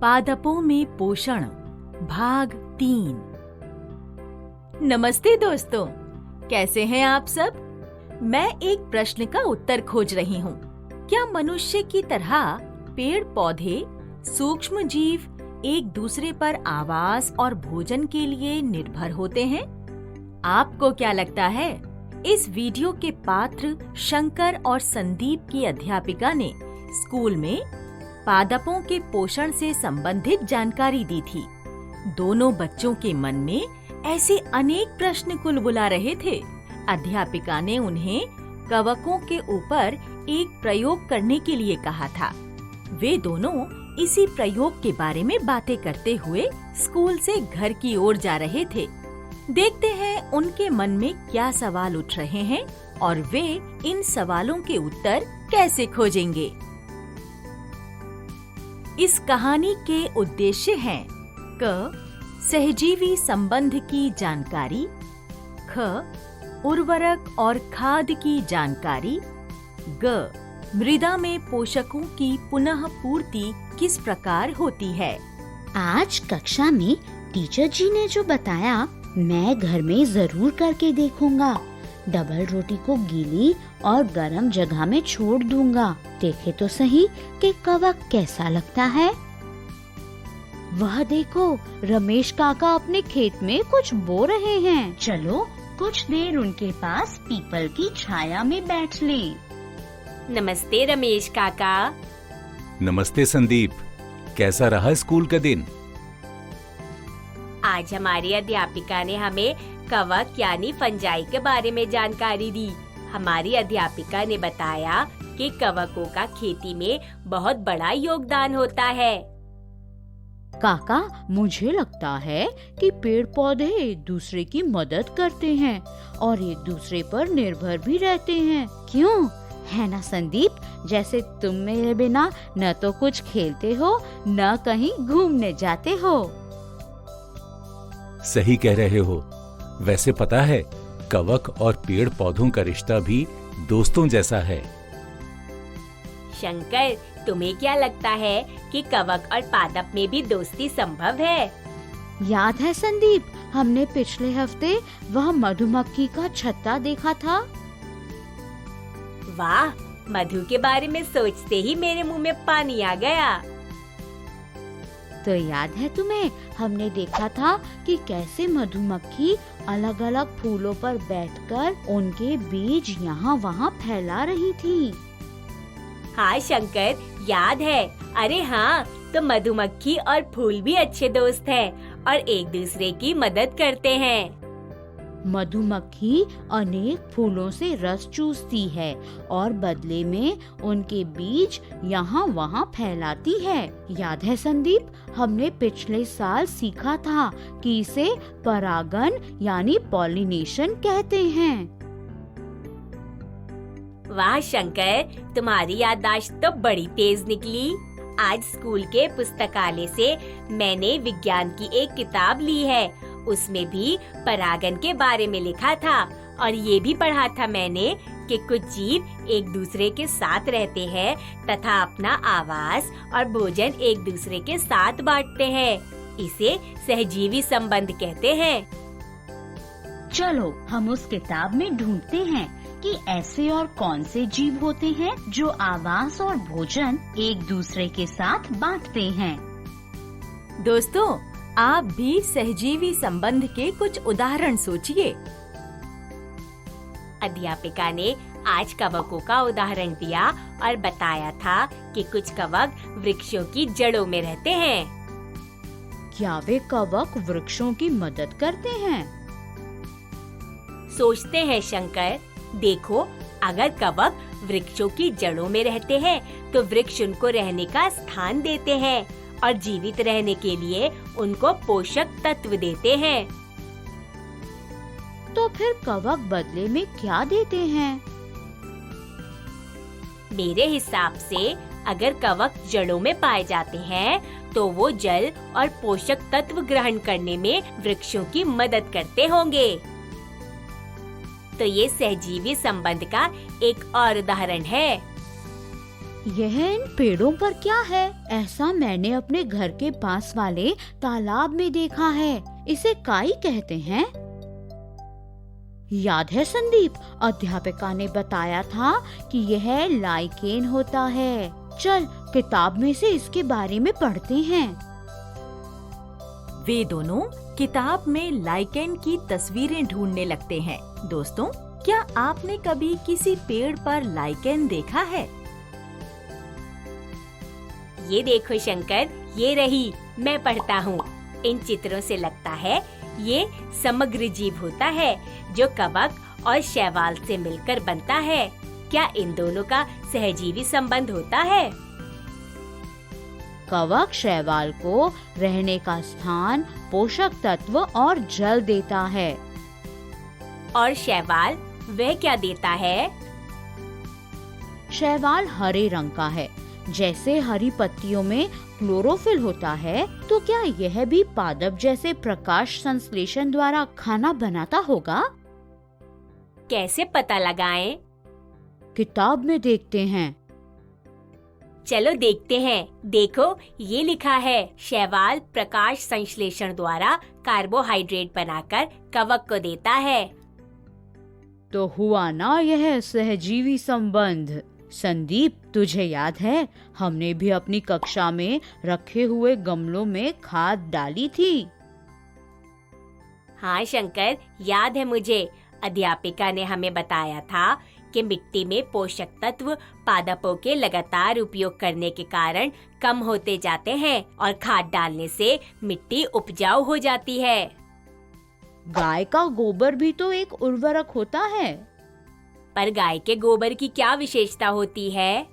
पादपों में पोषण भाग 3। नमस्ते दोस्तों, कैसे हैं आप सब? मैं एक प्रश्न का उत्तर खोज रही हूँ। क्या मनुष्य की तरह पेड़ पौधे, सूक्ष्म जीव एक दूसरे पर आवास और भोजन के लिए निर्भर होते हैं? आपको क्या लगता है? इस वीडियो के पात्र शंकर और संदीप की अध्यापिका ने स्कूल में पादपों के पोषण से संबंधित जानकारी दी थी। दोनों बच्चों के मन में ऐसे अनेक प्रश्न कुलबुला रहे थे। अध्यापिका ने उन्हें कवकों के ऊपर एक प्रयोग करने के लिए कहा था। वे दोनों इसी प्रयोग के बारे में बातें करते हुए स्कूल से घर की ओर जा रहे थे। देखते हैं उनके मन में क्या सवाल उठ रहे हैं और वे इन सवालों के उत्तर कैसे खोजेंगे। इस कहानी के उद्देश्य हैं क. सहजीवी संबंध की जानकारी, ख. उर्वरक और खाद की जानकारी, ग. मृदा में पोषकों की पुनः पूर्ति किस प्रकार होती है। आज कक्षा में टीचर जी ने जो बताया मैं घर में जरूर करके देखूंगा। डबल रोटी को गीली और गर्म जगह में छोड़ दूंगा। देखे तो सही कि कवक कैसा लगता है। वह देखो, रमेश काका अपने खेत में कुछ बो रहे हैं। चलो कुछ देर उनके पास पीपल की छाया में बैठ लें। नमस्ते रमेश काका। नमस्ते संदीप, कैसा रहा स्कूल का दिन? आज हमारी अध्यापिका ने हमें कवक यानी फंजाई के बारे में जानकारी दी। हमारी अध्यापिका ने बताया कि कवकों का खेती में बहुत बड़ा योगदान होता है। काका, मुझे लगता है कि पेड़ पौधे एक दूसरे की मदद करते हैं और एक दूसरे पर निर्भर भी रहते हैं। क्यों? है ना संदीप? जैसे तुम मेरे बिना न तो कुछ खेलते हो न कहीं घूमने जाते हो। सही कह रहे हो। वैसे पता है, कवक और पेड़ पौधों का रिश्ता भी दोस्तों जैसा है। शंकर, तुम्हें क्या लगता है कि कवक और पादप में भी दोस्ती संभव है? याद है संदीप, हमने पिछले हफ्ते वह मधुमक्खी का छत्ता देखा था। वाह, मधु के बारे में सोचते ही मेरे मुंह में पानी आ गया। तो याद है तुम्हें, हमने देखा था कि कैसे मधुमक्खी अलग अलग फूलों पर बैठकर उनके बीज यहाँ वहाँ फैला रही थी। हाँ शंकर, याद है। अरे हाँ, तो मधुमक्खी और फूल भी अच्छे दोस्त हैं और एक दूसरे की मदद करते हैं। मधुमक्खी अनेक फूलों से रस चूसती है और बदले में उनके बीज यहाँ वहाँ फैलाती है। याद है संदीप, हमने पिछले साल सीखा था कि इसे परागन यानी पॉलिनेशन कहते हैं। वाह शंकर, तुम्हारी याददाश्त तो बड़ी तेज निकली। आज स्कूल के पुस्तकालय से मैंने विज्ञान की एक किताब ली है। उसमें भी परागन के बारे में लिखा था और ये भी पढ़ा था मैंने कि कुछ जीव एक दूसरे के साथ रहते हैं तथा अपना आवास और भोजन एक दूसरे के साथ बांटते हैं। इसे सहजीवी संबंध कहते हैं। चलो हम उस किताब में ढूंढते हैं कि ऐसे और कौन से जीव होते हैं जो आवास और भोजन एक दूसरे के साथ बांटते हैं। दोस्तों, आप भी सहजीवी संबंध के कुछ उदाहरण सोचिए। अध्यापिका ने आज कवकों का उदाहरण दिया और बताया था कि कुछ कवक वृक्षों की जड़ों में रहते हैं। क्या वे कवक वृक्षों की मदद करते हैं? सोचते हैं शंकर। देखो, अगर कवक वृक्षों की जड़ों में रहते हैं तो वृक्ष उनको रहने का स्थान देते हैं और जीवित रहने के लिए उनको पोषक तत्व देते हैं। तो फिर कवक बदले में क्या देते हैं? मेरे हिसाब से अगर कवक जड़ों में पाए जाते हैं तो वो जल और पोषक तत्व ग्रहण करने में वृक्षों की मदद करते होंगे। तो ये सहजीवी संबंध का एक और उदाहरण है। यह इन पेड़ों पर क्या है? ऐसा मैंने अपने घर के पास वाले तालाब में देखा है। इसे काई कहते हैं। याद है संदीप, अध्यापिका ने बताया था कि यह लाइकेन होता है। चल किताब में से इसके बारे में पढ़ते हैं। वे दोनों किताब में लाइकेन की तस्वीरें ढूंढने लगते हैं। दोस्तों, क्या आपने कभी किसी पेड़ पर लाइकेन देखा है? ये देखो शंकर, ये रही, मैं पढ़ता हूँ। इन चित्रों से लगता है ये समग्र जीव होता है जो कवक और शैवाल से मिलकर बनता है। क्या इन दोनों का सहजीवी संबंध होता है? कवक शैवाल को रहने का स्थान, पोषक तत्व और जल देता है। और शैवाल वह क्या देता है? शैवाल हरे रंग का है। जैसे हरी पत्तियों में क्लोरोफिल होता है, तो क्या यह भी पादप जैसे प्रकाश संश्लेषण द्वारा खाना बनाता होगा? कैसे पता लगाएं? किताब में देखते हैं। चलो देखते हैं। देखो, ये लिखा है, शैवाल प्रकाश संश्लेषण द्वारा कार्बोहाइड्रेट बनाकर कवक को देता है। तो हुआ ना यह सहजीवी संबंध। संदीप, तुझे याद है, हमने भी अपनी कक्षा में रखे हुए गमलों में खाद डाली थी। हाँ शंकर, याद है मुझे। अध्यापिका ने हमें बताया था कि मिट्टी में पोषक तत्व पादपों के लगातार उपयोग करने के कारण कम होते जाते हैं और खाद डालने से मिट्टी उपजाऊ हो जाती है। गाय का गोबर भी तो एक उर्वरक होता है। पर गाय के गोबर की क्या विशेषता होती है?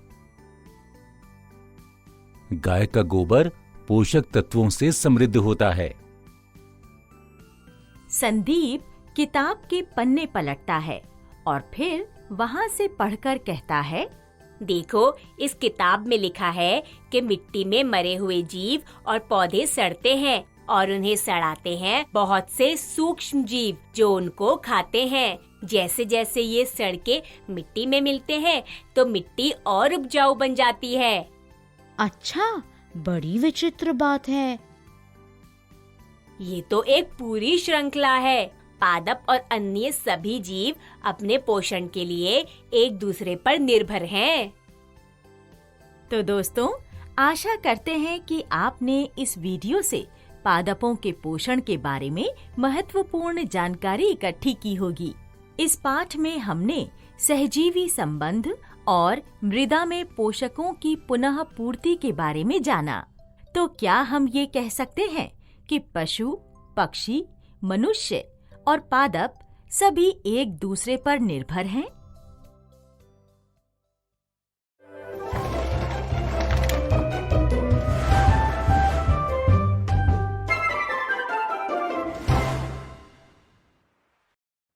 गाय का गोबर पोषक तत्वों से समृद्ध होता है। संदीप किताब के पन्ने पलटता है और फिर वहाँ से पढ़कर कहता है, देखो, इस किताब में लिखा है कि मिट्टी में मरे हुए जीव और पौधे सड़ते हैं और उन्हें सड़ाते हैं बहुत से सूक्ष्म जीव जो उनको खाते हैं। जैसे जैसे ये सड़ के मिट्टी में मिलते हैं तो मिट्टी और उपजाऊ बन जाती है। अच्छा, बड़ी विचित्र बात है। ये तो एक पूरी श्रृंखला है। पादप और अन्य सभी जीव अपने पोषण के लिए एक दूसरे पर निर्भर हैं। तो दोस्तों, आशा करते हैं कि आपने इस वीडियो से पादपों के पोषण के बारे में महत्वपूर्ण जानकारी इकट्ठी की होगी। इस पाठ में हमने सहजीवी संबंध और मृदा में पोषकों की पुनः पूर्ति के बारे में जाना। तो क्या हम ये कह सकते हैं कि पशु, पक्षी, मनुष्य और पादप सभी एक दूसरे पर निर्भर हैं?